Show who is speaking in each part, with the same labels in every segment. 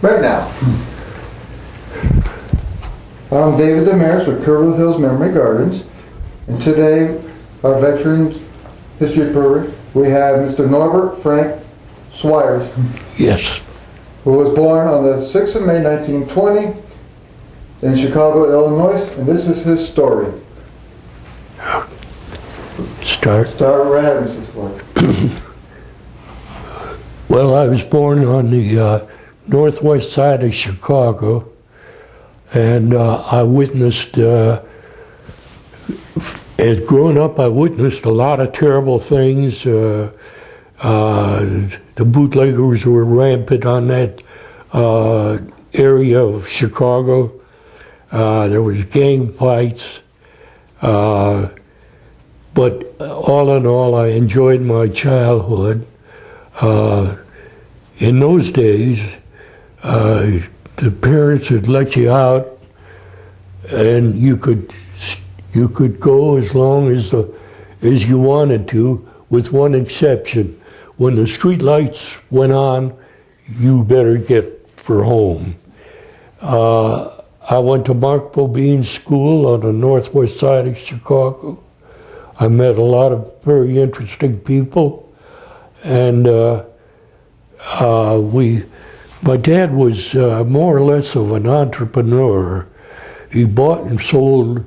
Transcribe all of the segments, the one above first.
Speaker 1: Right now. I'm David Damaris with Kerrville Hills Memory Gardens, and today, our Veterans History Program, we have Mr. Norbert Frank Swierz.
Speaker 2: Yes.
Speaker 1: Who was born on the 6th of May 1920 in Chicago, Illinois, and this is his story.
Speaker 2: Start
Speaker 1: right ahead, Mr. Swierz.
Speaker 2: Well, I was born on the northwest side of Chicago, and I witnessed, as growing up, I witnessed a lot of terrible things. The bootleggers were rampant on that area of Chicago. There was gang fights. But all in all, I enjoyed my childhood. In those days, the parents would let you out, and you could go as long as you wanted to, with one exception. When the street lights went on, you better get for home. I went to Mark Bobine's school on the northwest side of Chicago. I met a lot of very interesting people, and my dad was more or less of an entrepreneur. He bought and sold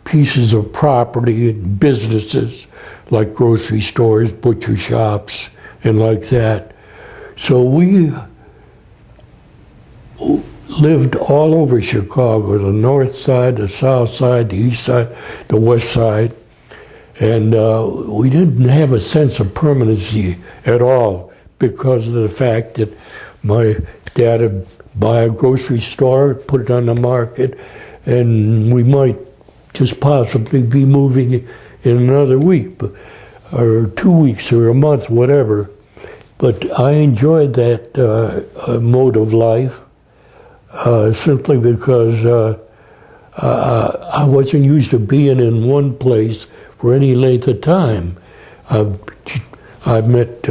Speaker 2: pieces of property and businesses like grocery stores, butcher shops, and like that. So we lived all over Chicago, the north side, the south side, the east side, the west side. And we didn't have a sense of permanency at all because of the fact that my dad would buy a grocery store, put it on the market, and we might just possibly be moving in another week, or 2 weeks, or a month, whatever. But I enjoyed that mode of life simply because I wasn't used to being in one place for any length of time. I've met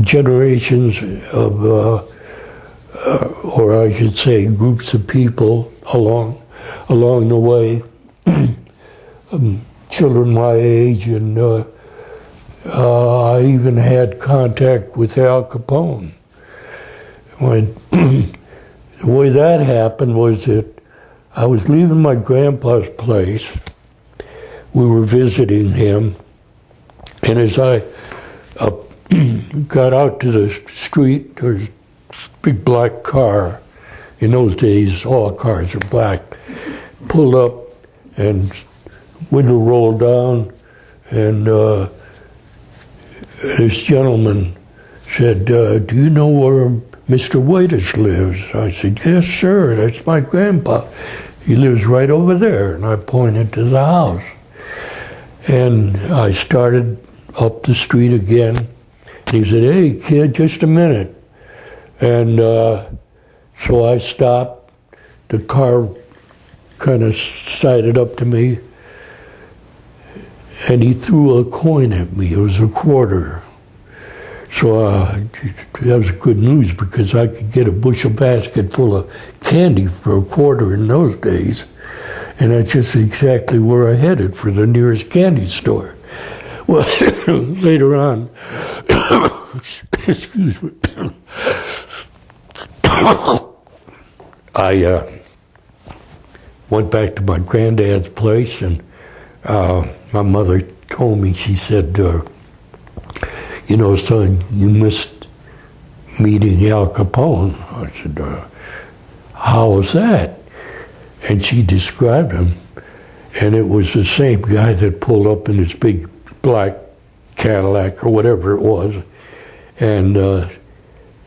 Speaker 2: generations of, or I should say, groups of people along the way, children my age, and I even had contact with Al Capone. The way that happened was that I was leaving my grandpa's place. We were visiting him, and as I got out to the street, there was a big black car. In those days, all cars are black. Pulled up, and window rolled down, and this gentleman said, "Do you know where Mr. Waiters lives?" I said, "Yes, sir, that's my grandpa. He lives right over there." And I pointed to the house. And I started up the street again. And he said, "Hey, kid, just a minute." And so I stopped. The car kind of sided up to me. And he threw a coin at me. It was a quarter. So that was good news because I could get a bushel basket full of candy for a quarter in those days. And that's just exactly where I headed, for the nearest candy store. Well, later on, excuse me, I went back to my granddad's place, and my mother told me, she said, "You know, son, you missed meeting Al Capone." I said, "How was that?" And she described him, and it was the same guy that pulled up in his big black Cadillac or whatever it was. And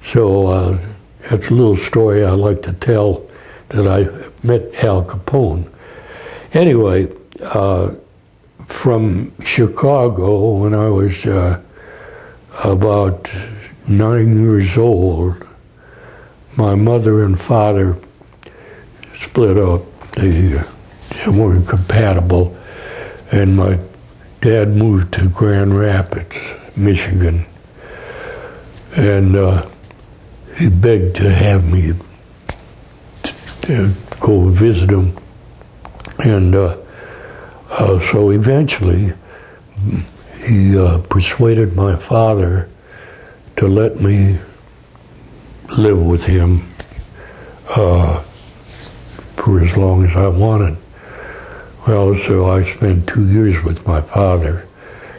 Speaker 2: so that's a little story I like to tell, that I met Al Capone. Anyway, from Chicago, when I was about 9 years old, my mother and father split up. They weren't compatible, and my dad moved to Grand Rapids, Michigan. And he begged to have me to go visit him. And so eventually he persuaded my father to let me live with him for as long as I wanted. Well, so I spent 2 years with my father,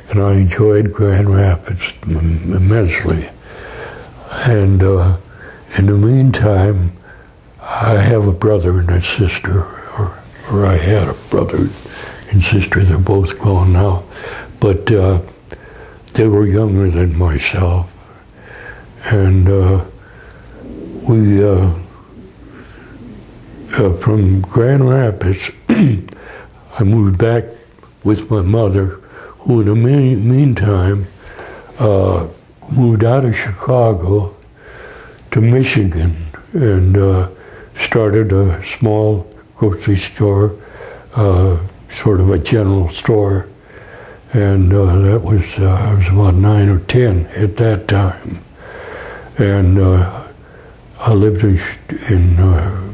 Speaker 2: and I enjoyed Grand Rapids immensely. And in the meantime, I have a brother and a sister, or I had a brother and sister. They're both gone now, but they were younger than myself, and we from Grand Rapids, I moved back with my mother, who in the meantime moved out of Chicago to Michigan and started a small grocery store, sort of a general store, and that was I was about 9 or 10 at that time, and I lived in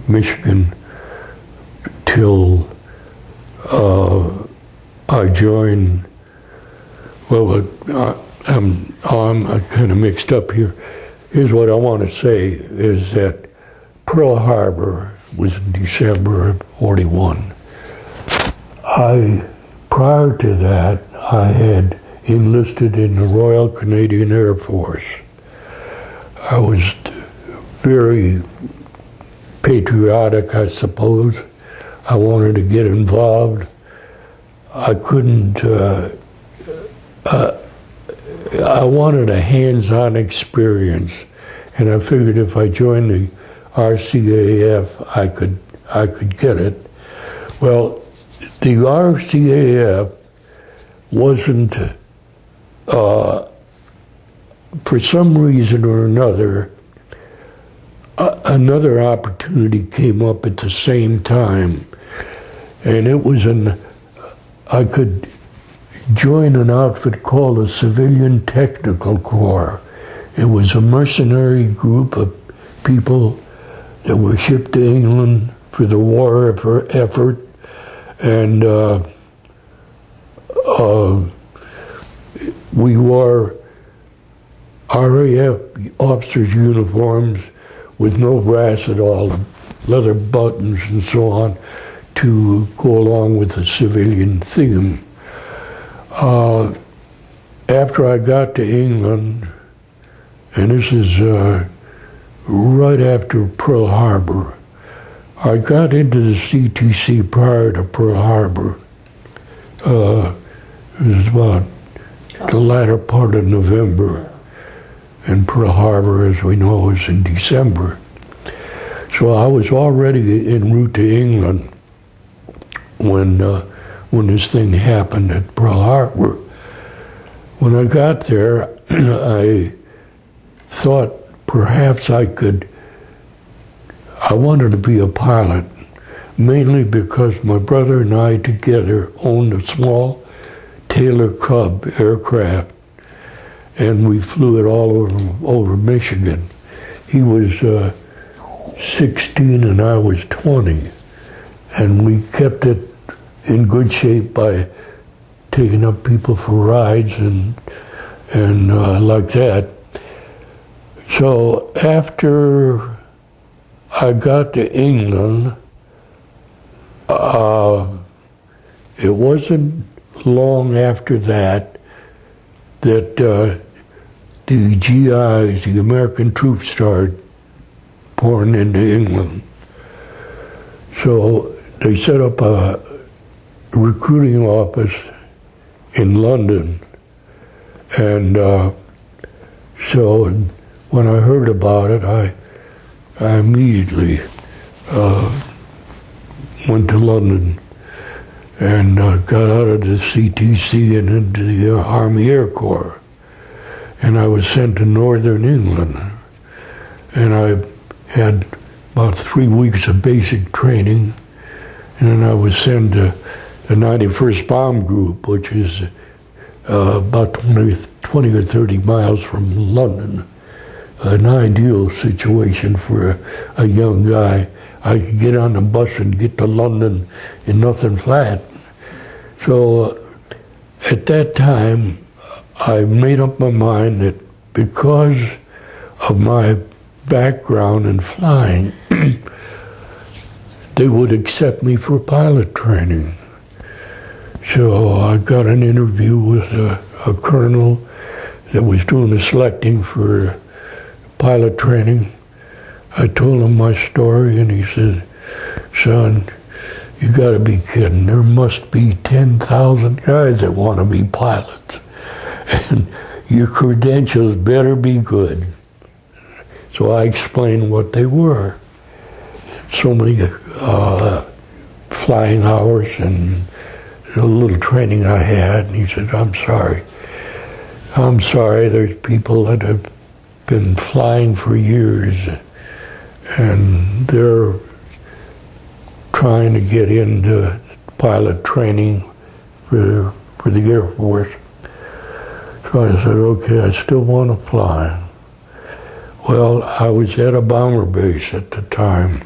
Speaker 2: Michigan till I joined. Well, I'm kind of mixed up here. Here's what I want to say is that Pearl Harbor was in December of '41. Prior to that, I had enlisted in the Royal Canadian Air Force. I was very patriotic, I suppose. I wanted to get involved. I couldn't, I wanted a hands-on experience, and I figured if I joined the RCAF, I could get it. Well, the RCAF wasn't, for some reason or another, another opportunity came up at the same time, and it was I could join an outfit called the Civilian Technical Corps. It was a mercenary group of people that were shipped to England for the war effort, and we wore RAF officers' uniforms with no brass at all, leather buttons and so on, to go along with the civilian theme. After I got to England, and this is right after Pearl Harbor, I got into the CTC prior to Pearl Harbor. It was about the latter part of November, and Pearl Harbor, as we know, was in December. So I was already en route to England when this thing happened at Pearl Harbor. When I got there, I thought perhaps I wanted to be a pilot, mainly because my brother and I together owned a small Taylor Cub aircraft, and we flew it all over Michigan. He was 16 and I was 20, and we kept it in good shape by taking up people for rides and like that. So after I got to England, it wasn't long after that the GIs, the American troops, started pouring into England. So they set up a recruiting office in London, and so when I heard about it, I immediately went to London and got out of the CTC and into the Army Air Corps. And I was sent to Northern England. And I had about 3 weeks of basic training. And then I was sent to the 91st Bomb Group, which is about 20 or 30 miles from London. an ideal situation for a young guy. I could get on the bus and get to London in nothing flat. So at that time, I made up my mind that because of my background in flying, they would accept me for pilot training. So I got an interview with a colonel that was doing the selecting for pilot training. I told him my story, and he said, "Son, you gotta be kidding. There must be 10,000 guys that want to be pilots. And your credentials better be good." So I explained what they were. So many flying hours and a little training I had. And he said, I'm sorry, there's people that have been flying for years and they're trying to get into pilot training for the Air Force. So I said, okay, I still want to fly. Well, I was at a bomber base at the time.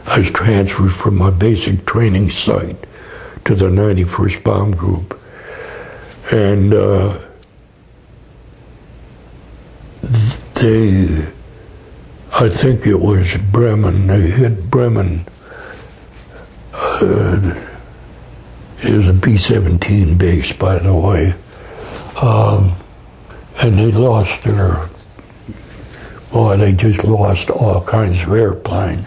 Speaker 2: I was transferred from my basic training site to the 91st Bomb Group. And I think it was Bremen, they hit Bremen. It was a B-17 base, by the way. And they lost they just lost all kinds of airplanes.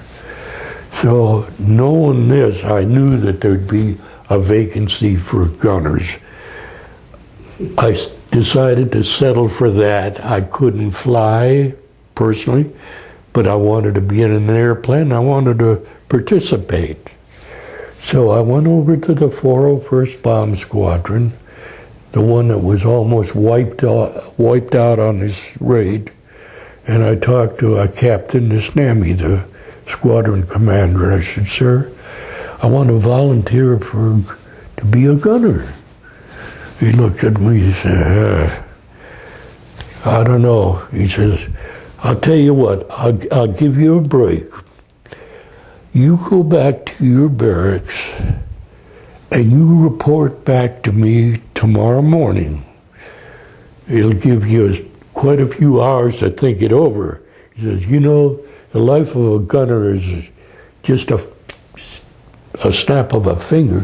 Speaker 2: So knowing this, I knew that there'd be a vacancy for gunners. I decided to settle for that. I couldn't fly personally, but I wanted to be in an airplane. I wanted to participate. So I went over to the 401st Bomb Squadron, the one that was almost wiped out on this raid, and I talked to a Captain Nisnami, the squadron commander, and I said, "Sir, I want to volunteer to be a gunner." He looked at me and said, I don't know. He says, "I'll tell you what, I'll give you a break. You go back to your barracks and you report back to me tomorrow morning. It'll give you quite a few hours to think it over." He says, the life of a gunner is just a snap of a finger.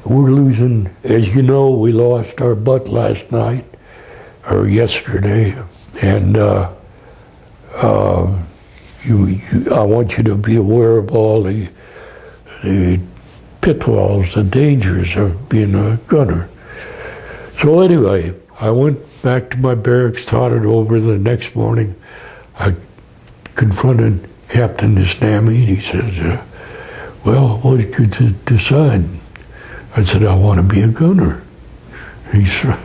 Speaker 2: We're losing, as you know, we lost our butt last night, or yesterday, and I want you to be aware of all the pitfalls, the dangers of being a gunner. So anyway, I went back to my barracks, thought it over. The next morning, I confronted Captain Nisnami, and he says, "Well, what did you decide?" I said, "I want to be a gunner." He said,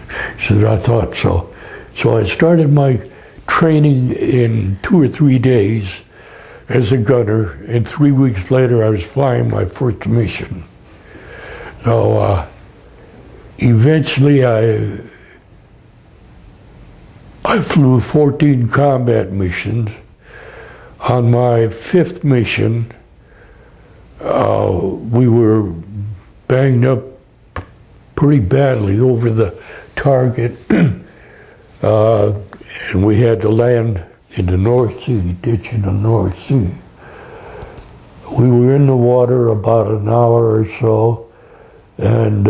Speaker 2: "I thought so." So I started my training in 2 or 3 days as a gunner, and 3 weeks later I was flying my first mission. So eventually I flew 14 combat missions. On my 5th mission, we were banged up pretty badly over the target, and we had to land in the North Sea, ditch in the North Sea. We were in the water about an hour or so, and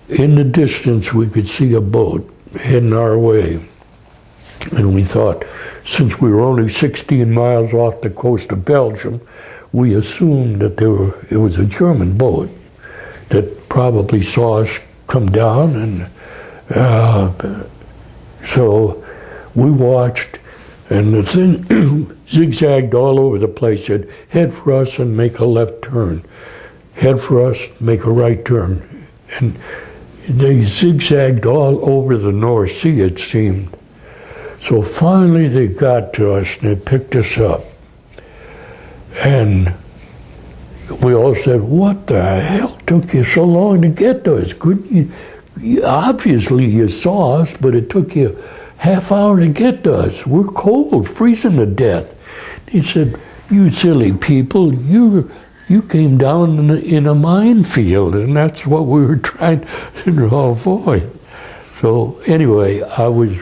Speaker 2: in the distance we could see a boat heading our way. And we thought, since we were only 16 miles off the coast of Belgium, we assumed that it was a German boat that probably saw us come down, and so we watched, and the thing zigzagged all over the place. Said, "Head for us and make a left turn. Head for us, make a right turn." And they zigzagged all over the North Sea, it seemed. So finally they got to us and they picked us up. And we all said, "What the hell took you so long to get to us? Couldn't you? Obviously you saw us, but it took you half hour to get to us. We're cold, freezing to death. He said, you silly people, you came down in a minefield, and that's what we were trying to avoid. So anyway, I was,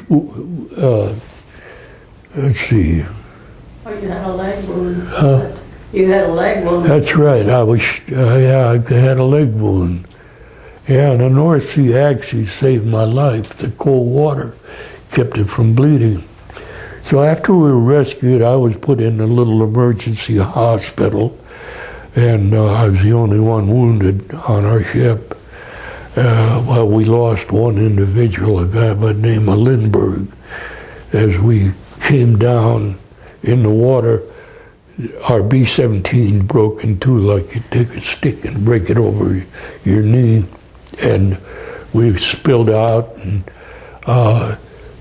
Speaker 2: let's see.
Speaker 3: Oh, you had a leg wound. You had a leg wound.
Speaker 2: That's right. I had a leg wound. Yeah, the North Sea actually saved my life. The cold water kept it from bleeding. So after we were rescued, I was put in a little emergency hospital, and I was the only one wounded on our ship. Well, we lost one individual, a guy by the name of Lindbergh. As we came down in the water, our B-17 broke in two, like you take a stick and break it over your knee, and we spilled out. And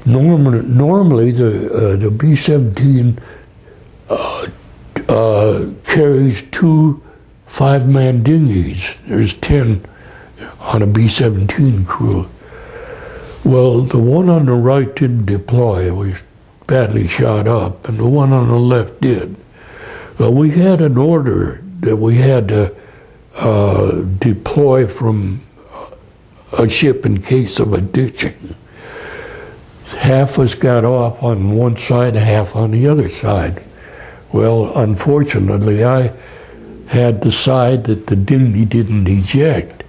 Speaker 2: normally the B-17 carries 2 5-man dinghies. There's 10 on a B-17 crew. Well, the one on the right didn't deploy. It was badly shot up, and the one on the left did. Well, we had an order that we had to deploy from a ship in case of a ditching. Half us got off on one side, half on the other side. Well, unfortunately, I had the side that the dinghy didn't eject.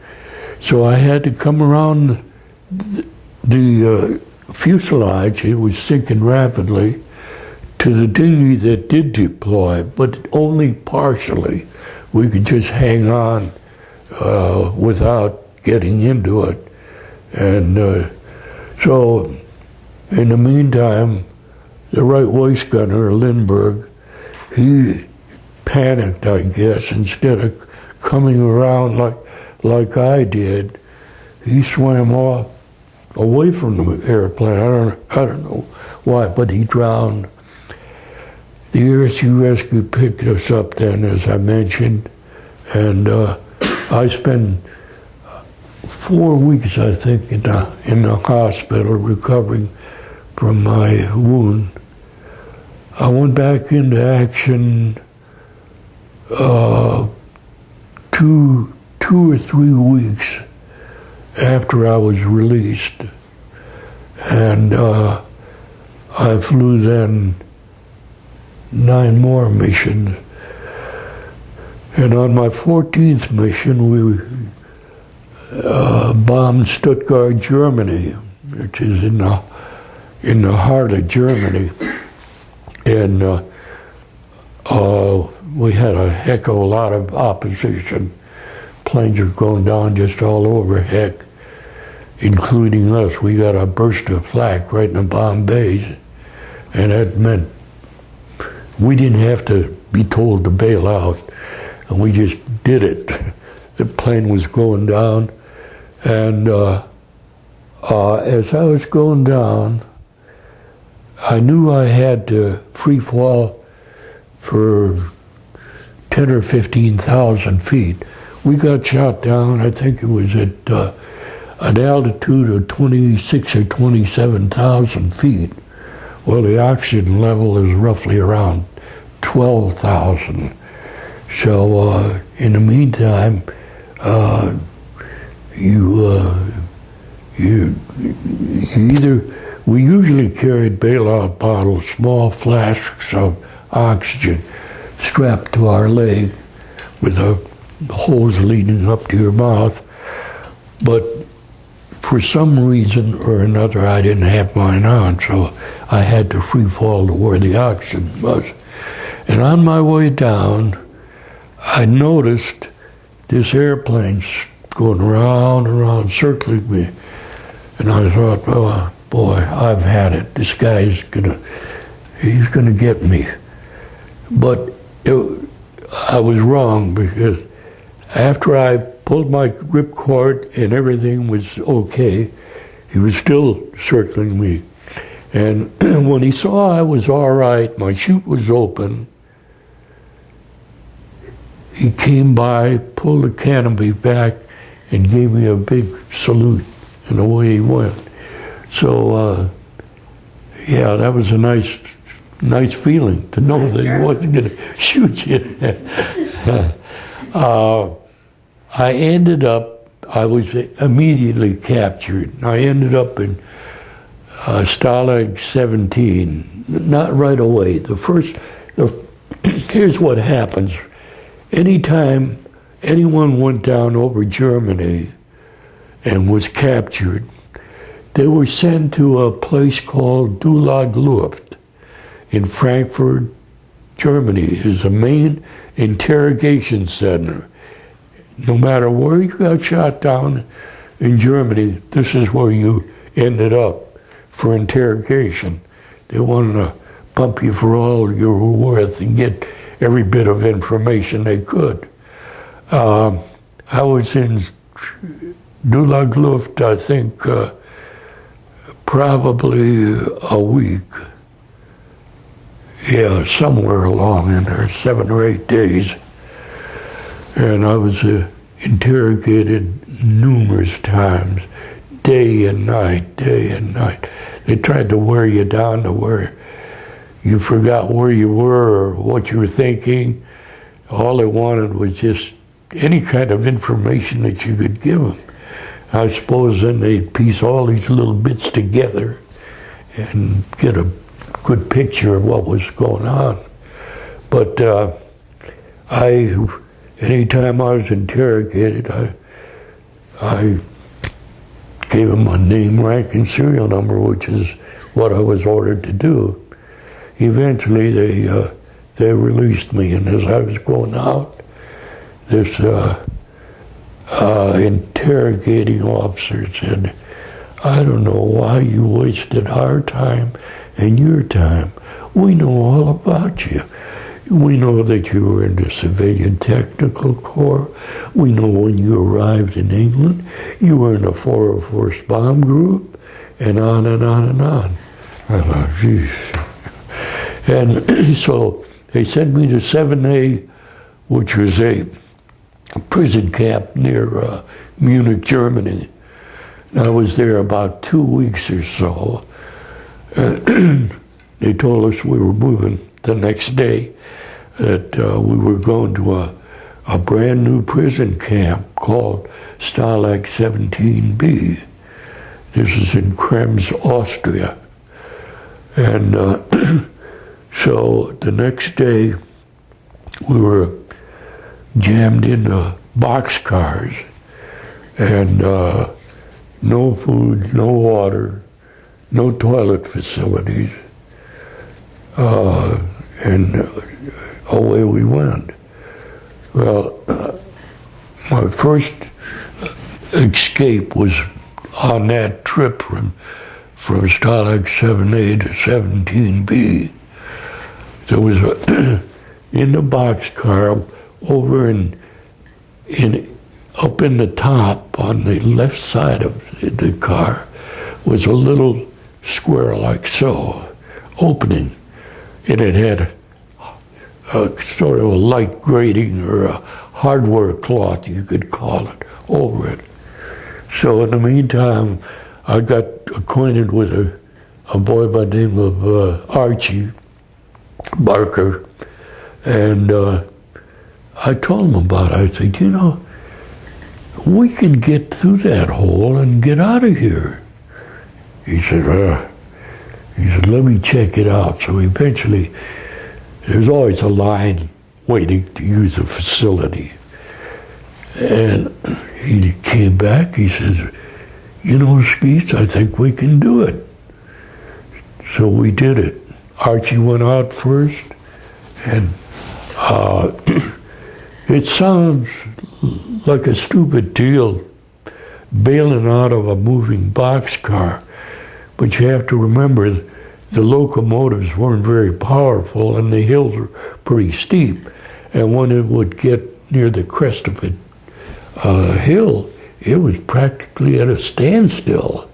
Speaker 2: So I had to come around the fuselage, it was sinking rapidly, to the dinghy that did deploy, but only partially. We could just hang on without getting into it. And so, in the meantime, the right waist gunner, Lindbergh, he panicked, I guess. Instead of coming around like I did, he swam off away from the airplane. I don't know why, but he drowned. The RSU Rescue picked us up then, as I mentioned, and I spent 4 weeks, I think, in the hospital recovering from my wound. I went back into action 2 or 3 weeks after I was released, and I flew then 9 more missions. And on my 14th mission, we bombed Stuttgart, Germany, which is in the heart of Germany. And we had a heck of a lot of opposition. Planes were going down just all over, heck, including us. We got a burst of flak right in the bomb bays, and that meant we didn't have to be told to bail out, and we just did it. The plane was going down, and as I was going down, I knew I had to free fall for 10 or 15,000 feet. We got shot down, I think it was at an altitude of 26 or 27,000 feet. Well, the oxygen level is roughly around 12,000. So in the meantime, we usually carried bailout bottles, small flasks of oxygen strapped to our leg with the hose leading up to your mouth. But for some reason or another, I didn't have mine on, so I had to free fall to where the oxygen was. And on my way down, I noticed this airplane going round and round, circling me. And I thought, oh, boy, I've had it. This guy's he's gonna get me. But I was wrong, because after I pulled my ripcord and everything was okay, he was still circling me. And when he saw I was all right, my chute was open, he came by, pulled the canopy back, and gave me a big salute, and away he went. So Yeah, that was a nice feeling to know that he wasn't going to shoot you. I was immediately captured. I ended up in Stalag 17, not right away. Here's what happens. Anytime anyone went down over Germany and was captured, they were sent to a place called Dulag Luft in Frankfurt, Germany. Is a main interrogation center. No matter where you got shot down in Germany, this is where you ended up for interrogation. They wanted to pump you for all you were worth and get every bit of information they could. I was in Dulag Luft, I think, probably a week. Yeah, somewhere along in there, 7 or 8 days. And I was interrogated numerous times, day and night. They tried to wear you down to where you forgot where you were or what you were thinking. All they wanted was just any kind of information that you could give them. I suppose then they'd piece all these little bits together and get a good picture of what was going on. But anytime I was interrogated, I gave them my name, rank, and serial number, which is what I was ordered to do. Eventually, they released me, and as I was going out, this interrogating officer said, "I don't know why you wasted our time and your time. We know all about you. We know that you were in the Civilian Technical Corps. We know when you arrived in England, you were in the 401st Bomb Group," and on and on and on. I thought, geez. And so they sent me to 7A, which was a prison camp near Munich, Germany. And I was there about 2 weeks or so. They told us we were moving the next day, that we were going to a brand new prison camp called Stalag 17B. This is in Krems, Austria. And so the next day we were jammed into boxcars, and no food, no water, no toilet facilities, and away we went. Well, my first escape was on that trip from Stalag 7A to 17B. There was in the boxcar over up in the top on the left side of the car was a little square like so, opening, and it had a sort of a light grating or a hardware cloth, you could call it, over it. So in the meantime, I got acquainted with a boy by the name of Archie Barker, and I told him about it. I said, you know, we can get through that hole and get out of here. He said, let me check it out. So eventually, there's always a line waiting to use the facility. And he came back, he says, you know, Skeets, I think we can do it. So we did it. Archie went out first, and it sounds like a stupid deal, bailing out of a moving boxcar, but you have to remember the locomotives weren't very powerful and the hills were pretty steep, and when it would get near the crest of a hill, it was practically at a standstill,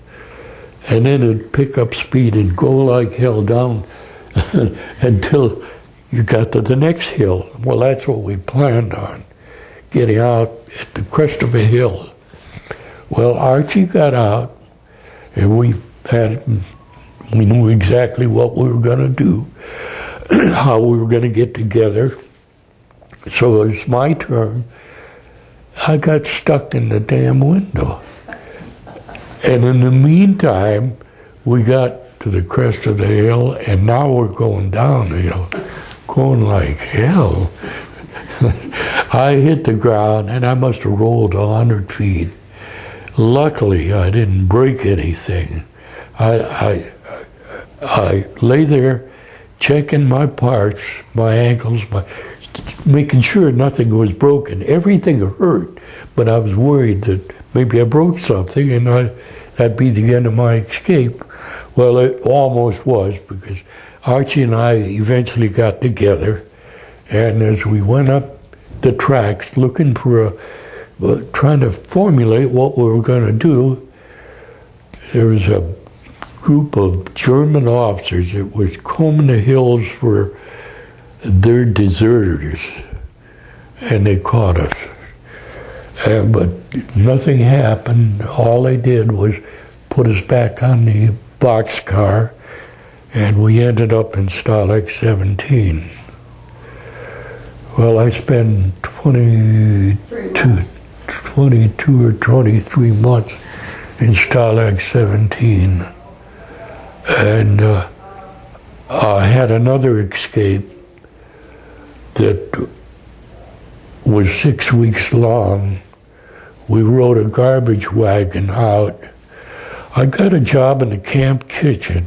Speaker 2: and then it'd pick up speed and go like hell down until you got to the next hill. Well, that's what we planned on, getting out at the crest of a hill. Well, Archie got out, and we had We knew exactly what we were going to do, how we were going to get together. So it was my turn. I got stuck in the damn window. And in the meantime, we got to the crest of the hill, and now we're going down the hill, going like hell. I hit the ground, and I must have rolled 100 feet. Luckily, I didn't break anything. I lay there checking my parts, my ankles, making sure nothing was broken. Everything hurt, but I was worried that maybe I broke something and that'd be the end of my escape. Well, it almost was, because Archie and I eventually got together, and as we went up the tracks looking for trying to formulate what we were going to do, there was a group of German officers that was combing the hills for their deserters, and they caught us. But nothing happened. All they did was put us back on the boxcar, and we ended up in Stalag 17. Well, I spent 22 or 23 months in Stalag 17. And I had another escape that was 6 weeks long. We rode a garbage wagon out. I got a job in the camp kitchen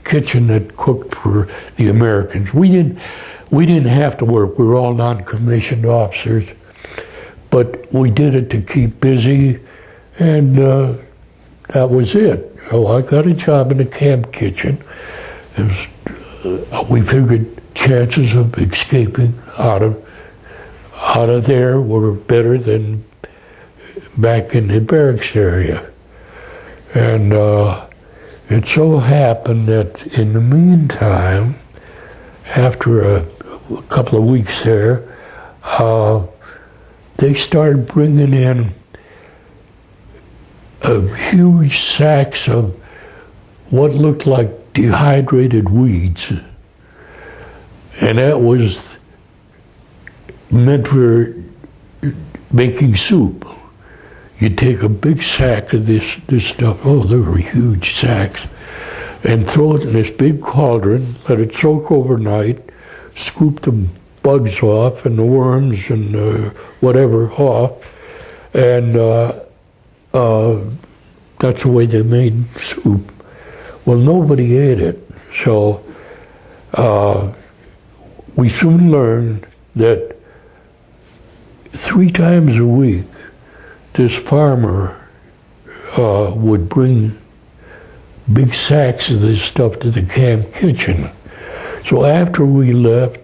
Speaker 2: that cooked for the Americans. We didn't have to work. We were all non-commissioned officers, but we did it to keep busy, and that was it. So I got a job in the camp kitchen. We figured chances of escaping out of there were better than back in the barracks area. And it so happened that in the meantime, after a couple of weeks there, they started bringing in huge sacks of what looked like dehydrated weeds. And that was meant for making soup. You take a big sack of this stuff, oh, there were huge sacks, and throw it in this big cauldron, let it soak overnight, scoop the bugs off and the worms and whatever off, and that's the way they made soup. Well, nobody ate it, so we soon learned that 3 times a week, this farmer would bring big sacks of this stuff to the camp kitchen. So after he left,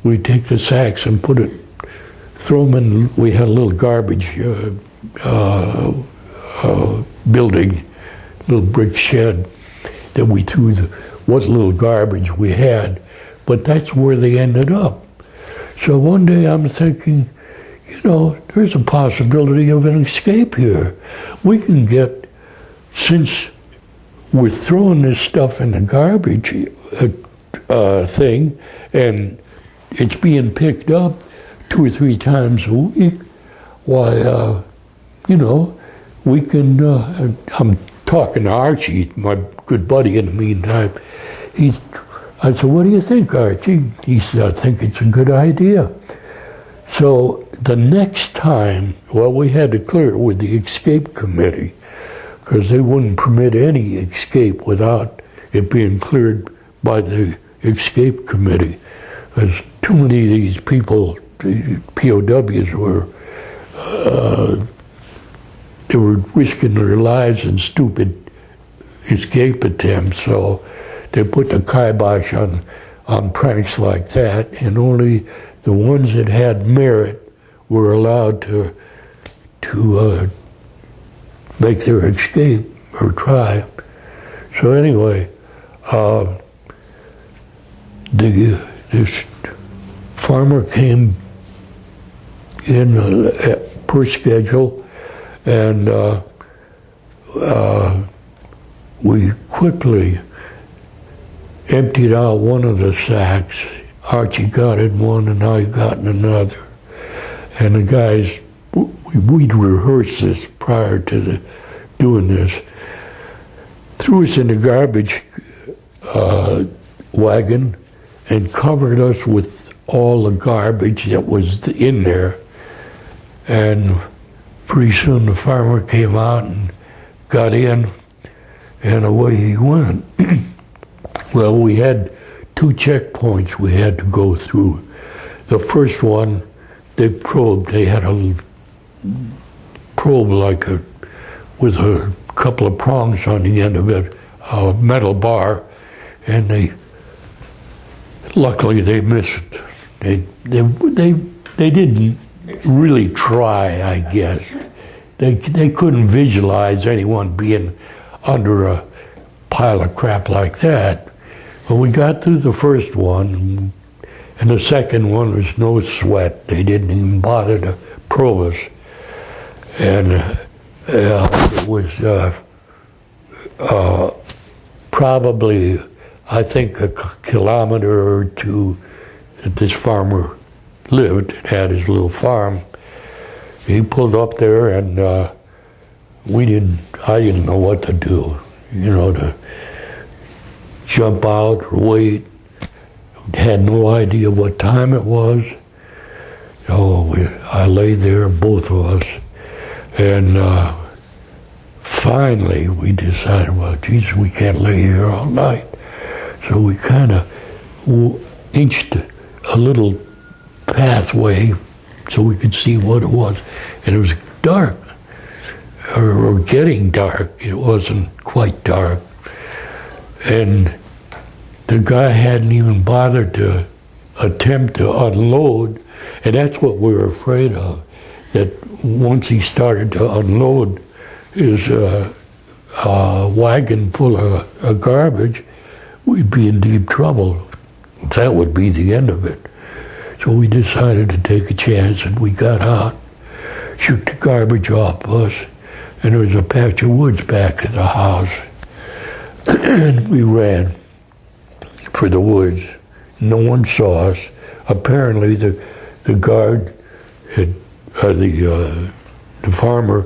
Speaker 2: we'd take the sacks and throw them in. We had a little garbage building, little brick shed that we threw what little garbage we had, but that's where they ended up. So one day I'm thinking, there's a possibility of an escape here. We can get, since we're throwing this stuff in the garbage thing, and it's being picked up 2 or 3 times a week, why, we can, I'm talking to Archie, my good buddy in the meantime. I said, what do you think, Archie? He said, I think it's a good idea. So the next time, we had to clear it with the escape committee, because they wouldn't permit any escape without it being cleared by the escape committee. Because too many of these people, the POWs, they were risking their lives in stupid escape attempts, so they put the kibosh on pranks like that, and only the ones that had merit were allowed to make their escape or try. So anyway, this farmer came in per schedule, and we quickly emptied out one of the sacks. Archie got in one and I got in another. And the guys, we'd rehearsed this prior to doing this, threw us in the garbage wagon and covered us with all the garbage that was in there. And pretty soon the farmer came out and got in, and away he went. Well, we had 2 checkpoints we had to go through. The first one, they had a probe with a couple of prongs on the end of it, a metal bar, and luckily they missed. They didn't really try, I guess. They couldn't visualize anyone being under a pile of crap like that. But we got through the first one, and the second one was no sweat. They didn't even bother to probe us. And it was probably, I think, a kilometer or 2 that this farmer lived, had his little farm. He pulled up there, and I didn't know what to do, to jump out or wait. Had no idea what time it was. I lay there, both of us, and finally we decided, well, geez, we can't lay here all night. So we kind of inched a little pathway so we could see what it was. And it was dark, or getting dark. It wasn't quite dark. And the guy hadn't even bothered to attempt to unload, and that's what we were afraid of, that once he started to unload his wagon full of garbage, we'd be in deep trouble. That would be the end of it. So we decided to take a chance, and we got out, shook the garbage off us, and there was a patch of woods back at the house. And we ran for the woods. No one saw us. Apparently the guard had, the farmer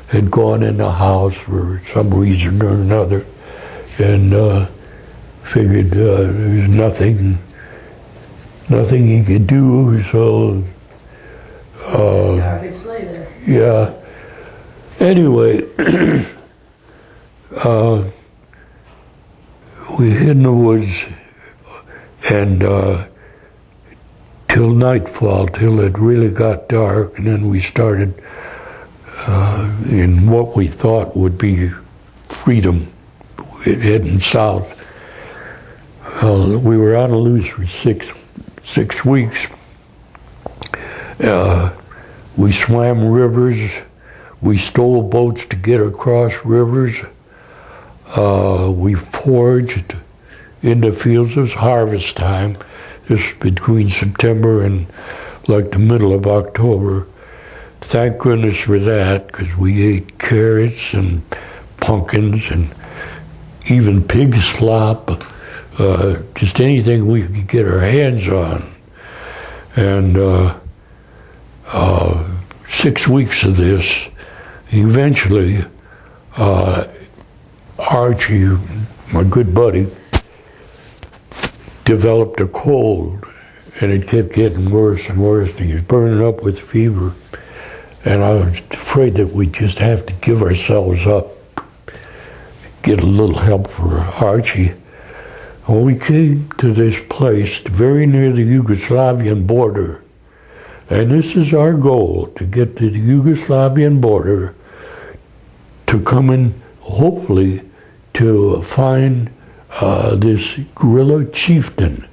Speaker 2: had gone in the house for some reason or another, and figured there was nothing he could do, so
Speaker 3: Garbage lay there.
Speaker 2: yeah. Anyway, we hid in the woods, and till nightfall, till it really got dark, and then we started in what we thought would be freedom, heading south. We were on the loose for six weeks. We swam rivers. We stole boats to get across rivers. We foraged in the fields. It was harvest time. This was between September and like the middle of October. Thank goodness for that, because we ate carrots and pumpkins and even pig slop, just anything we could get our hands on. And 6 weeks of this, eventually, Archie, my good buddy, developed a cold, and it kept getting worse and worse. He was burning up with fever, and I was afraid that we'd just have to give ourselves up, get a little help for Archie. Well, we came to this place very near the Yugoslavian border, and this is our goal, to get to the Yugoslavian border, to come in, hopefully, to find this guerrilla chieftain,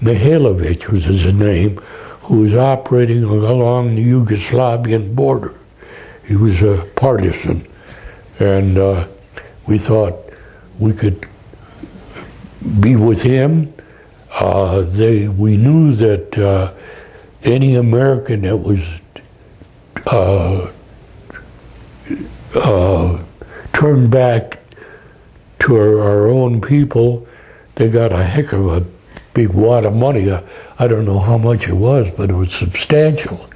Speaker 2: Mihailovic was his name, who was operating along the Yugoslavian border. He was a partisan, and we thought we could be with him. We knew that any American that was turned back to our own people, they got a heck of a big wad of money. I don't know how much it was, but it was substantial.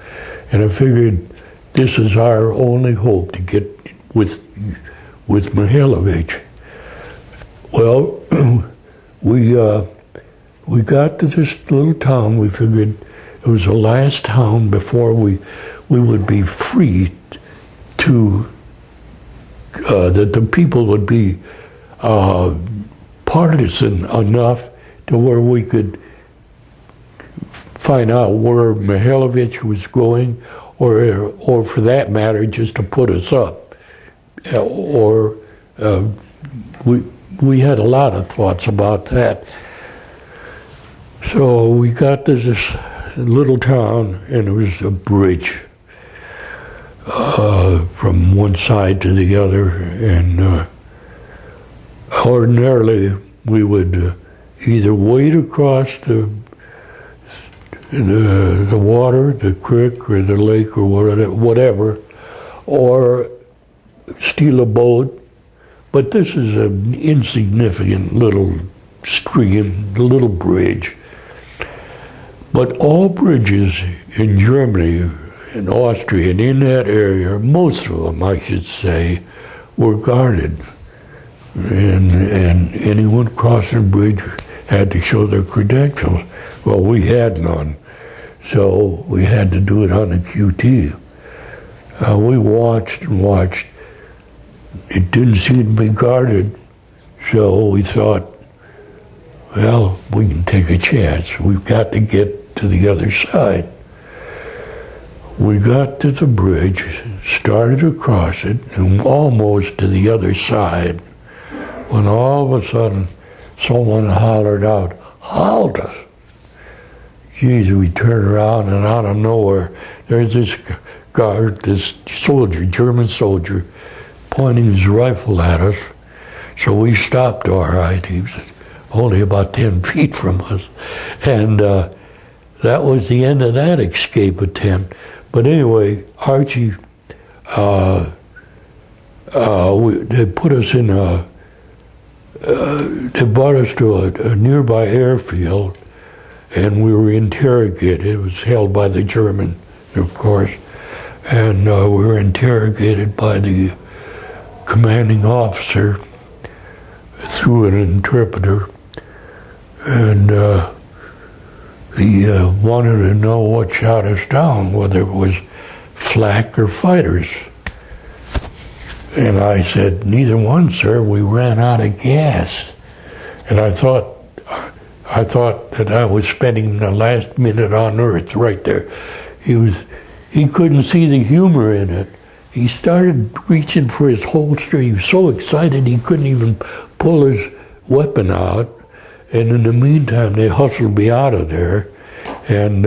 Speaker 2: And I figured this is our only hope to get with Mihailovich. Well, we got to this little town. We figured it was the last town before we would be free to, that the people would be partisan enough to where we could find out where Mihailovich was going, or for that matter, just to put us up. Or we had a lot of thoughts about that. So we got to this little town, and it was a bridge from one side to the other, and ordinarily we would either wade across the water, the creek or the lake or whatever, or steal a boat. But this is an insignificant little stream, the little bridge. But all bridges in Germany and Austria and in that area, most of them, I should say, were guarded. And anyone crossing the bridge had to show their credentials. Well, we had none, so we had to do it on a QT. We watched and watched. It didn't seem to be guarded, so we thought, well, we can take a chance. We've got to get to the other side. We got to the bridge, started across it, and almost to the other side, when all of a sudden someone hollered out, "Halt us!" Geez, we turned around, and out of nowhere, there's this guard, this soldier, German soldier, pointing his rifle at us. So we stopped all right. He was only about 10 feet from us. And that was the end of that escape attempt. But anyway, Archie, they put us in they brought us to a nearby airfield, and we were interrogated. It was held by the German, of course, and we were interrogated by the commanding officer through an interpreter, and he wanted to know what shot us down, whether it was flak or fighters. And I said, "Neither one, sir. We ran out of gas." And I thought that I was spending the last minute on earth right there. He couldn't see the humor in it. He started reaching for his holster. He was so excited he couldn't even pull his weapon out. And in the meantime, they hustled me out of there. And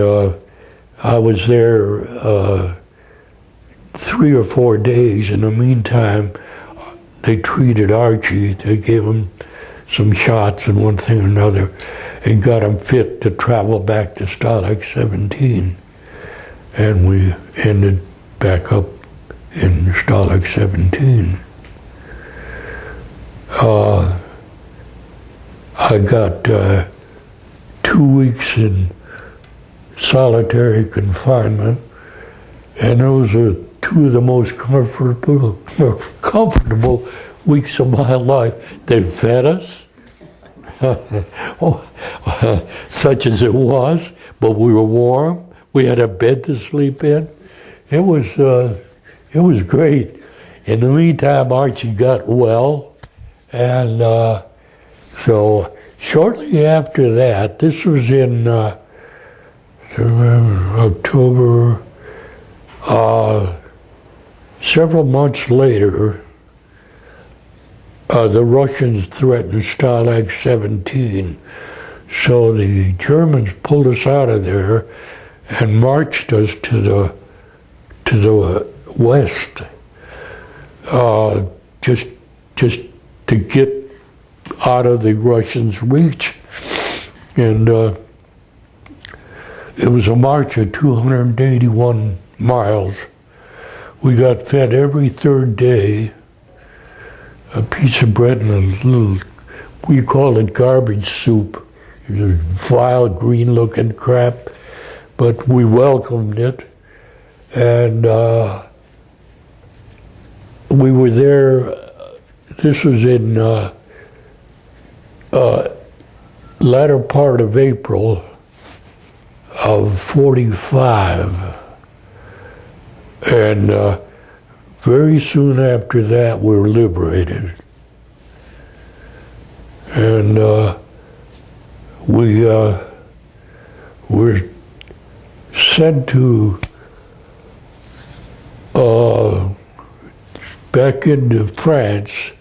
Speaker 2: I was there 3 or 4 days. In the meantime, they treated Archie. They gave him some shots and one thing or another, and got him fit to travel back to Stalag 17. And we ended back up in Stalag 17. I got 2 weeks in solitary confinement, and those were 2 of the most comfortable weeks of my life. They fed us, such as it was, but we were warm. We had a bed to sleep in. It was great. In the meantime, Archie got well, and so shortly after that, this was in October, several months later, the Russians threatened Stalag 17. So the Germans pulled us out of there and marched us to the west, just to get out of the Russians' reach. And it was a march of 281 miles. We got fed every 3rd day. a piece of bread and a little, we call it garbage soup. It was vile, green-looking crap, but we welcomed it. And we were there, this was in latter part of April of 45. And very soon after that, we were liberated. And we were sent to back into France.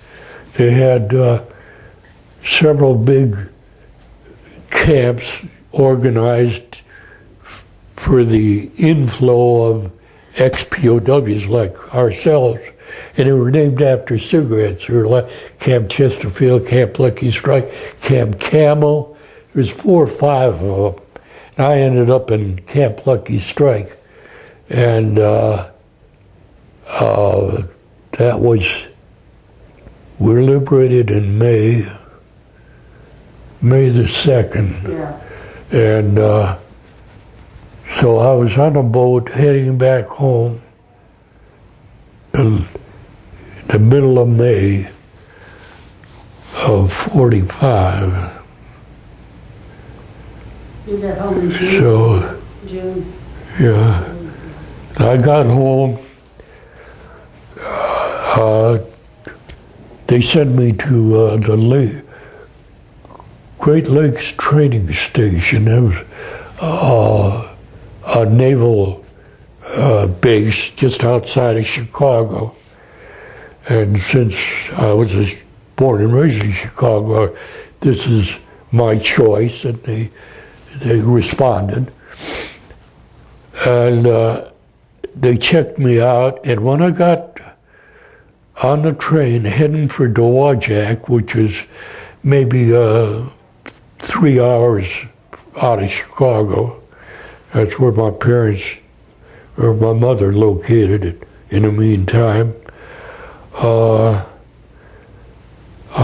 Speaker 2: They had several big camps organized for the inflow of ex-POWs like ourselves, and they were named after cigarettes. They were like Camp Chesterfield, Camp Lucky Strike, Camp Camel. There's 4 or 5 of them. And I ended up in Camp Lucky Strike, and that was, we were liberated in May the 2nd.
Speaker 3: Yeah.
Speaker 2: And so I was on a boat heading back home in the middle of May of 45.
Speaker 3: You got home in June?
Speaker 2: So,
Speaker 3: June.
Speaker 2: yeah. I got home. They sent me to the Great Lakes Training Station. It was a naval base just outside of Chicago. And since I was born and raised in Chicago, this is my choice, and they responded. And they checked me out, and when I got on the train heading for Dowagiac, which is maybe 3 hours out of Chicago, that's where my parents, or my mother located it in the meantime. I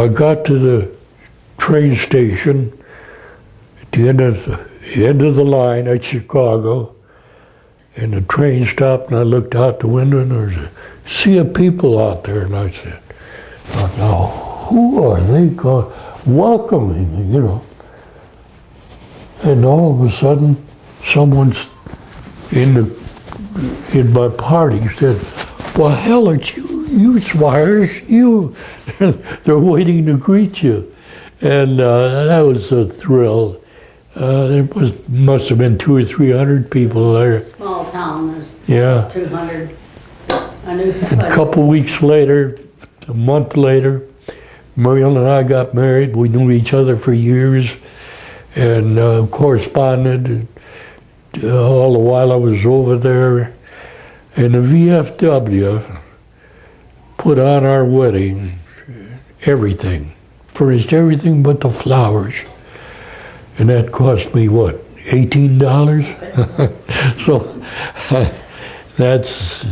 Speaker 2: got to the train station at the end of the line at Chicago, and the train stopped, and I looked out the window, and there was a sea of people out there, and I said, "Oh, now, who are they welcoming me, you know?" And all of a sudden, someone's in my party said, "Well, hell, it's you Swierz, you." They're waiting to greet you. And that was a thrill. There must have been 200 or 300 people there.
Speaker 3: Small town, there's
Speaker 2: Yeah.
Speaker 3: 200. I knew
Speaker 2: And
Speaker 3: somebody.
Speaker 2: a couple weeks later, a month later, Muriel and I got married. We knew each other for years and corresponded all the while I was over there. And the VFW put on our wedding, everything, furnished everything but the flowers. And that cost me, what, $18? So that's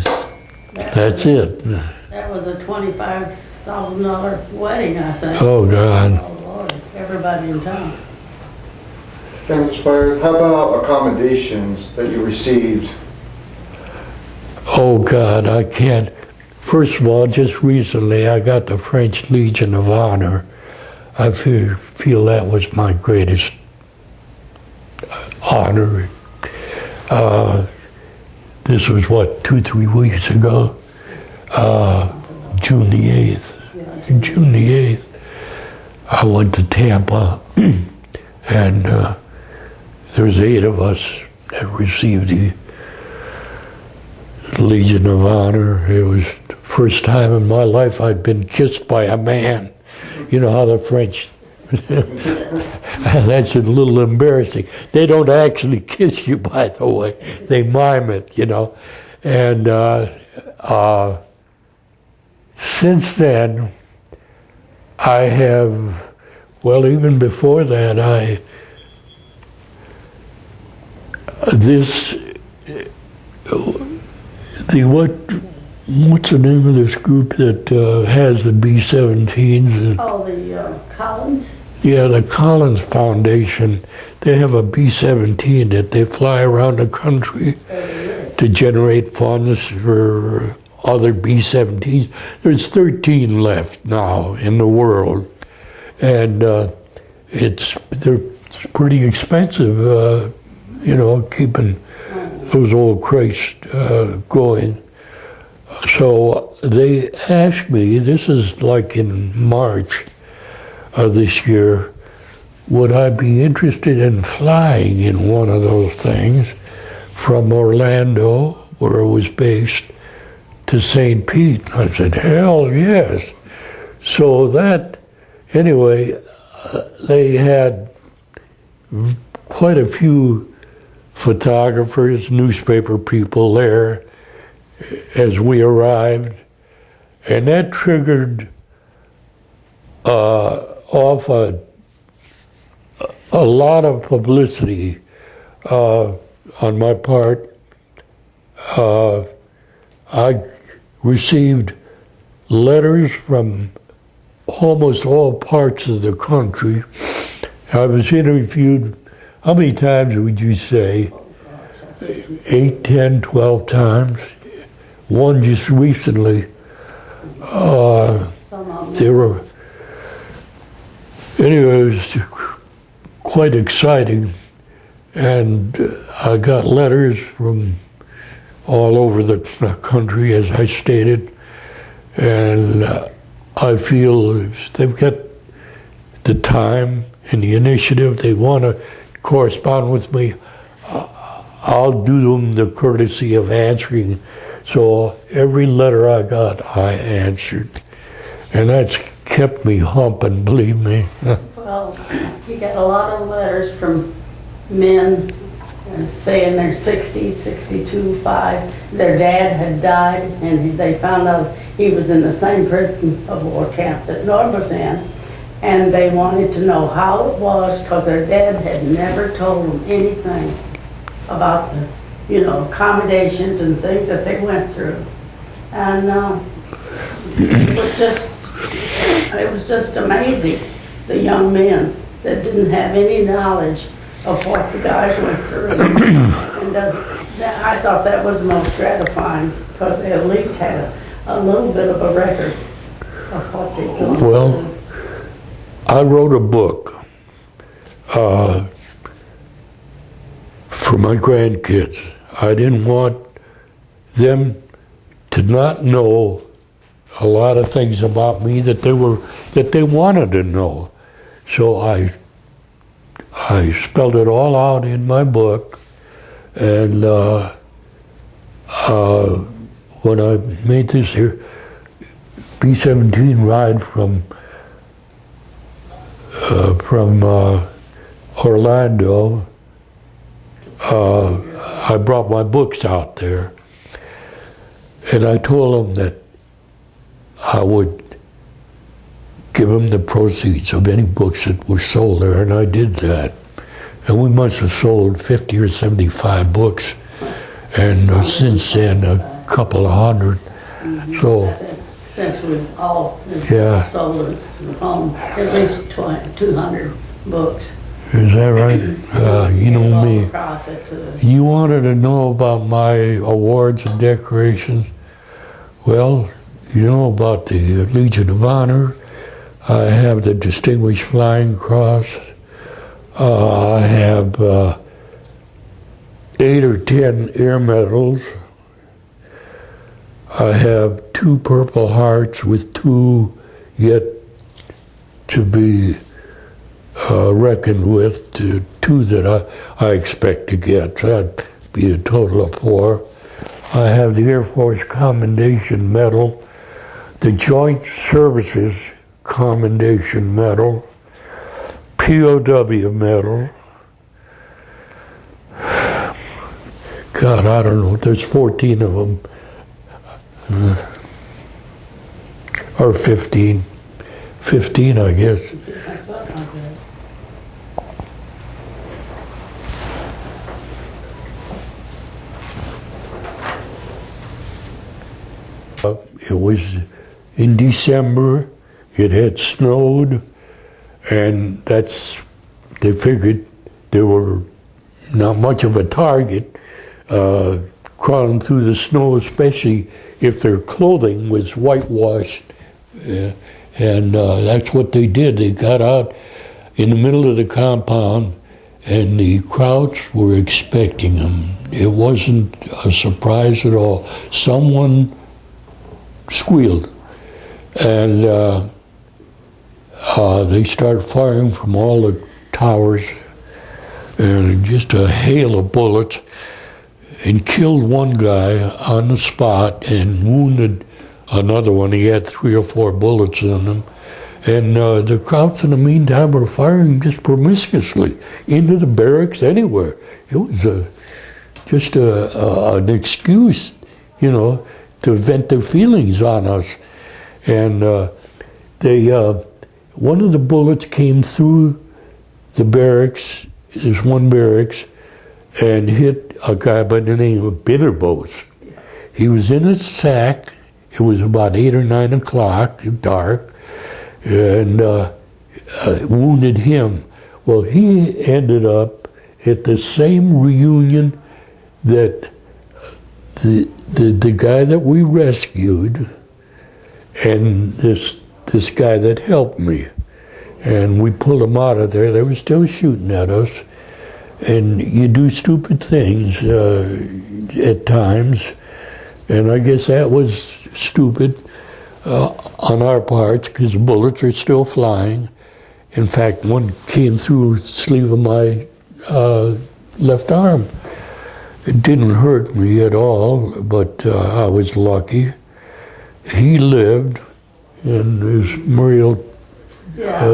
Speaker 2: it.
Speaker 3: That was a $25,000 wedding, I think.
Speaker 2: Oh, God.
Speaker 3: Oh, Lord, everybody in town.
Speaker 1: And Mr. Swierz, how about accommodations that you received?
Speaker 2: Oh, God, I can't. First of all, just recently, I got the French Legion of Honor. I feel that was my greatest honor. This was, what, 2-3 weeks ago? June the 8th. June the 8th, I went to Tampa, and there was 8 of us that received the Legion of Honor. It was the first time in my life I'd been kissed by a man. You know how the French, that's a little embarrassing. They don't actually kiss you, by the way. They mime it, you know. And since then, I have, well, even before that, What's the name of this group that has the B-17s?
Speaker 3: Oh, the Collins?
Speaker 2: Yeah, the Collins Foundation. They have a B-17 that they fly around the country to generate funds for other B-17s. There's 13 left now in the world, and they're pretty expensive. Keeping those old crates going. So they asked me, this is like in March of this year, would I be interested in flying in one of those things from Orlando, where it was based, to St. Pete? I said, hell yes. So anyway, they had quite a few photographers, newspaper people there as we arrived, and that triggered off a lot of publicity on my part. I received letters from almost all parts of the country. I was interviewed, how many times would you say? 8, 10, 12 times. One just recently. There were, anyway, it was quite exciting, and I got letters from all over the country, as I stated, and I feel if they've got the time and the initiative, they want to correspond with me, I'll do them the courtesy of answering. So every letter I got, I answered. And that's kept me humping, believe me.
Speaker 3: Well, you got a lot of letters from men saying they're 60, 62, 5. Their dad had died, and they found out he was in the same prison of war camp that Norm was in. And they wanted to know how it was, because their dad had never told them anything about the, accommodations and things that they went through. And it was just amazing, the young men that didn't have any knowledge of what the guys went through. And I thought that was most gratifying, because they at least had a little bit of a record of what they did.
Speaker 2: Well, I wrote a book for my grandkids. I didn't want them to not know a lot of things about me that they wanted to know. So I spelled it all out in my book, and when I made this here B-17 ride from Orlando, I brought my books out there, and I told them that I would give them the proceeds of any books that were sold there, and I did that. And we must have sold 50 or 75 books, and since then a couple of hundred. So,
Speaker 3: since we've all sold us at least 200 books.
Speaker 2: Is that right? You know me. You wanted to know about my awards and decorations? Well, you know about the Legion of Honor. I have the Distinguished Flying Cross. I have 8 or 10 air medals. I have 2 Purple Hearts with 2 yet to be reckoned with, 2 that I expect to get. So that'd be a total of 4. I have the Air Force Commendation Medal, the Joint Services Commendation Medal, POW Medal. God, I don't know, there's 14 of them. Or 15. 15, I guess. It was in December. It had snowed, and they figured they were not much of a target crawling through the snow, especially if their clothing was whitewashed. And that's what they did. They got out in the middle of the compound, and the Krauts were expecting them. It wasn't a surprise at all. Someone squealed, and they started firing from all the towers, and just a hail of bullets, and killed one guy on the spot and wounded another one. He had 3 or 4 bullets in him. And the Krauts in the meantime were firing just promiscuously into the barracks, anywhere. It was just an excuse, to vent their feelings on us. And one of the bullets came through the barracks, there's one barracks, and hit a guy by the name of Bitterbos. He was in a sack. It was about 8 or 9 o'clock, dark, and wounded him. Well, he ended up at the same reunion that the guy that we rescued and this guy that helped me. And we pulled him out of there. They were still shooting at us. And you do stupid things at times. And I guess that was stupid on our parts, because bullets are still flying. In fact, one came through the sleeve of my left arm. It didn't hurt me at all, but I was lucky. He lived, and as Muriel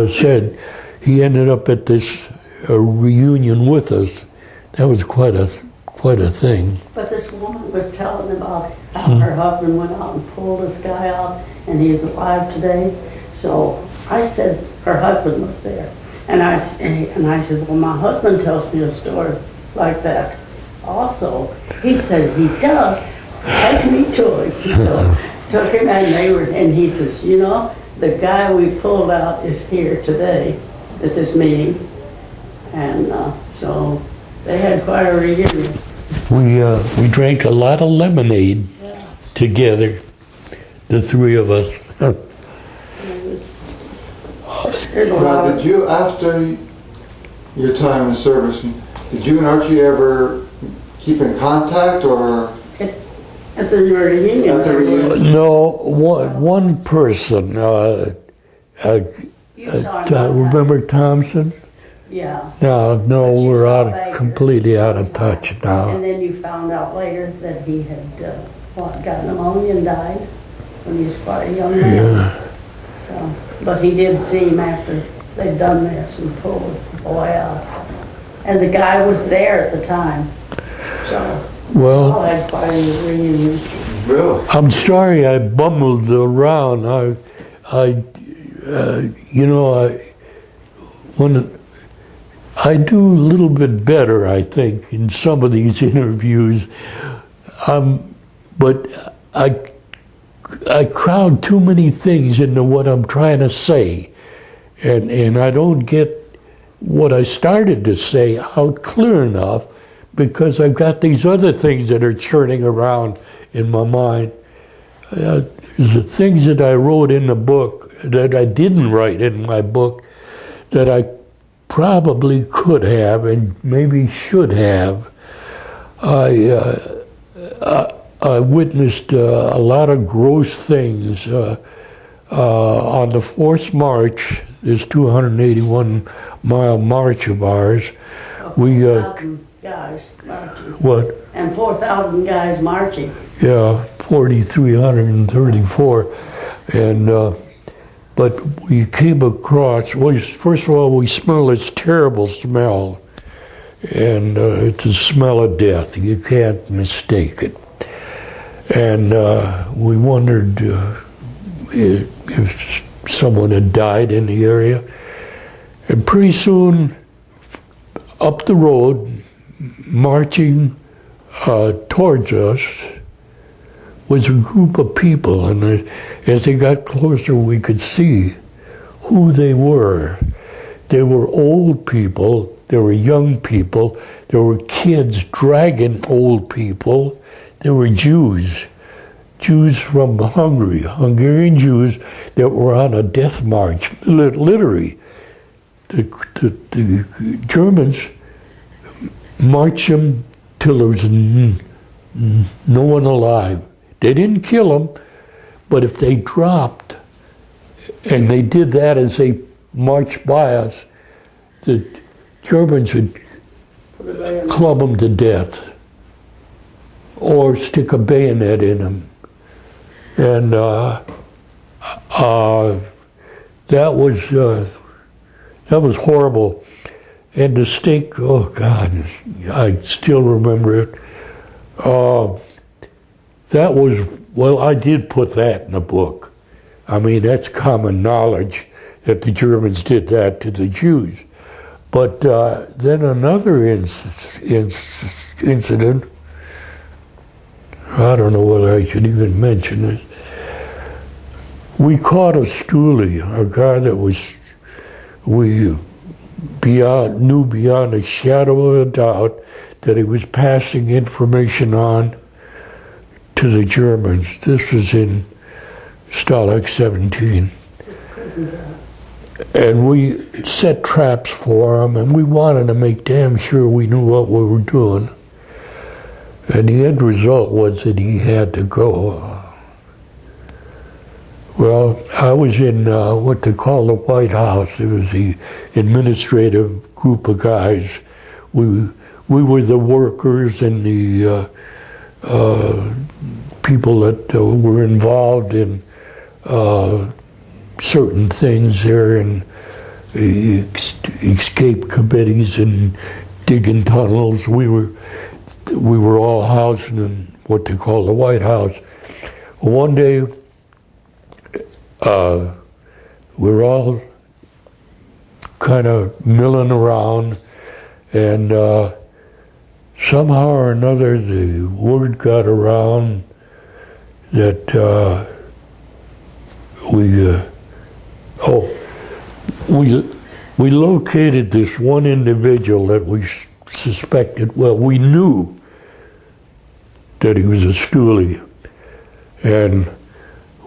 Speaker 2: said, he ended up at this reunion with us. That was quite a thing.
Speaker 3: But this woman was telling about how her husband went out and pulled this guy out, and he is alive today. So I said her husband was there, and I said, well, my husband tells me a story like that. Also, he said he does. Take me to him. So took him, and he says, the guy we pulled out is here today at this meeting, and so they had quite a reunion.
Speaker 2: We drank a lot of lemonade together, the 3 of us.
Speaker 1: Now, did you, after your time in service, did you and Archie ever keep in contact, or?
Speaker 3: At the reunion.
Speaker 2: No, one person. Remember Thompson?
Speaker 3: Yeah.
Speaker 2: No, we're completely out of touch now.
Speaker 3: And then you found out later that he had got pneumonia and died when he was quite a young man.
Speaker 2: Yeah.
Speaker 3: So, but he did see him after they'd done this and pulled this boy out. And the guy was there at the time. So,
Speaker 2: well,
Speaker 3: I had quite a reunion.
Speaker 1: Really?
Speaker 2: I'm sorry I bumbled around. I do a little bit better, I think, in some of these interviews, but I crowd too many things into what I'm trying to say, and I don't get what I started to say out clear enough, because I've got these other things that are churning around in my mind. There's the things that I wrote in the book that I didn't write in my book that I probably could have and maybe should have. I witnessed a lot of gross things. On the forced march, this 281-mile march of ours, we...
Speaker 3: 4,000 guys marching.
Speaker 2: What?
Speaker 3: And 4,000 guys marching.
Speaker 2: Yeah, 4,334. And... But we came across, well, first of all, we smell this terrible smell, and it's the smell of death. You can't mistake it. And we wondered if someone had died in the area. And pretty soon, up the road, marching towards us, was a group of people, and as they got closer, we could see who they were. They were old people, there were young people, there were kids dragging old people, there were Jews from Hungary, Hungarian Jews that were on a death march, literally. The Germans marched them till there was no one alive. They didn't kill them, but if they dropped, and they did that as they marched by us, the Germans would club them to death or stick a bayonet in them. And that was horrible. And the stink, oh God, I still remember it. That was, well, I did put that in the book. I mean, that's common knowledge that the Germans did that to the Jews. But then another incident, I don't know whether I should even mention it. We caught a stoolie, a guy that we knew beyond a shadow of a doubt that he was passing information on to the Germans. This was in Stalag 17. And we set traps for him, and we wanted to make damn sure we knew what we were doing. And the end result was that he had to go. Well, I was in what they call the White House. It was the administrative group of guys. We were the workers and the people that were involved in certain things there, in escape committees and digging tunnels. We were all housed in what they call the White House. One day, we're all kind of milling around, and somehow or another the word got around that we located this one individual that we suspected, well, we knew that he was a stoolie, and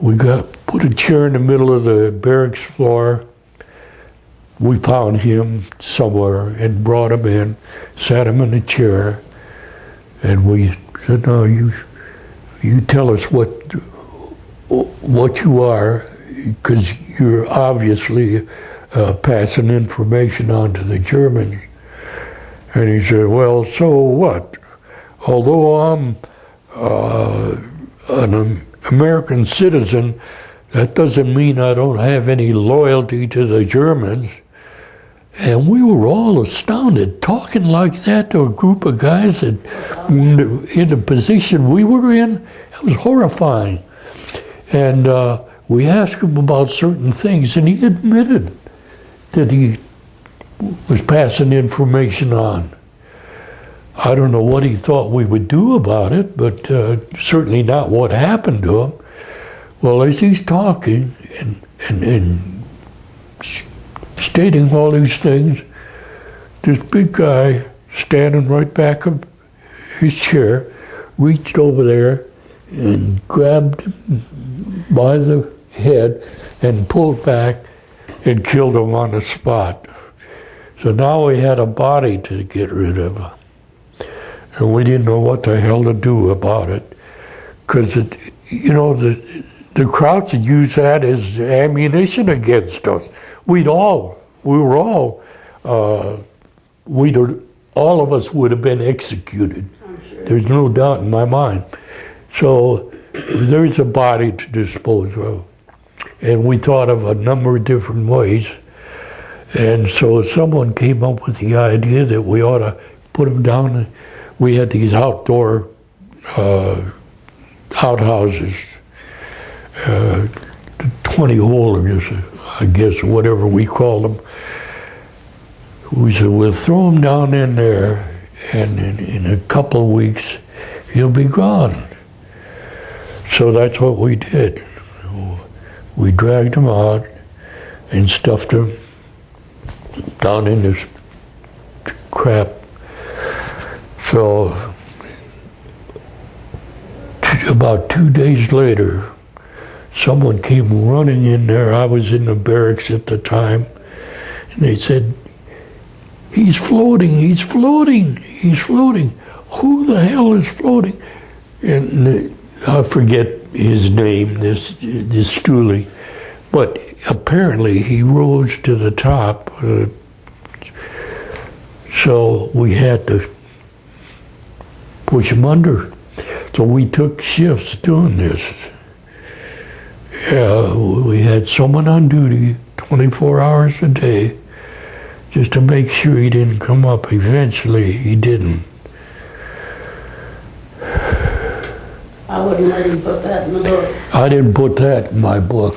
Speaker 2: we put a chair in the middle of the barracks floor. We found him somewhere and brought him in, sat him in a chair, and we said, "No, you tell us what you are, because you're obviously passing information on to the Germans." And he said, "Well, so what? Although I'm an American citizen, that doesn't mean I don't have any loyalty to the Germans." And we were all astounded, talking like that to a group of guys that, in the position we were in. It was horrifying. And we asked him about certain things, and he admitted that he was passing information on. I don't know what he thought we would do about it, but certainly not what happened to him. Well, as he's talking and stating all these things, this big guy standing right back of his chair reached over there and grabbed him by the head and pulled back and killed him on the spot. So now we had a body to get rid of. And we didn't know what the hell to do about it. Because, the Krauts had used that as ammunition against us. All of us would have been executed. I'm sure. There's no doubt in my mind. So there's a body to dispose of. And we thought of a number of different ways. And so someone came up with the idea that we ought to put them down. We had these outdoor outhouses, 20-holers, I guess, whatever we call them. We said, we'll throw him down in there, and in a couple of weeks, he'll be gone. So that's what we did. We dragged him out and stuffed him down in this crap. So about 2 days later, someone came running in there. I was in the barracks at the time, and they said, "He's floating, he's floating, he's floating. Who the hell is floating?" And I forget his name, this stoolie, but apparently he rose to the top. So we had to push him under. So we took shifts doing this. Yeah, we had someone on duty 24 hours a day just to make sure he didn't come up. Eventually, he didn't.
Speaker 3: I wouldn't let him put that in the book.
Speaker 2: I didn't put that in my book.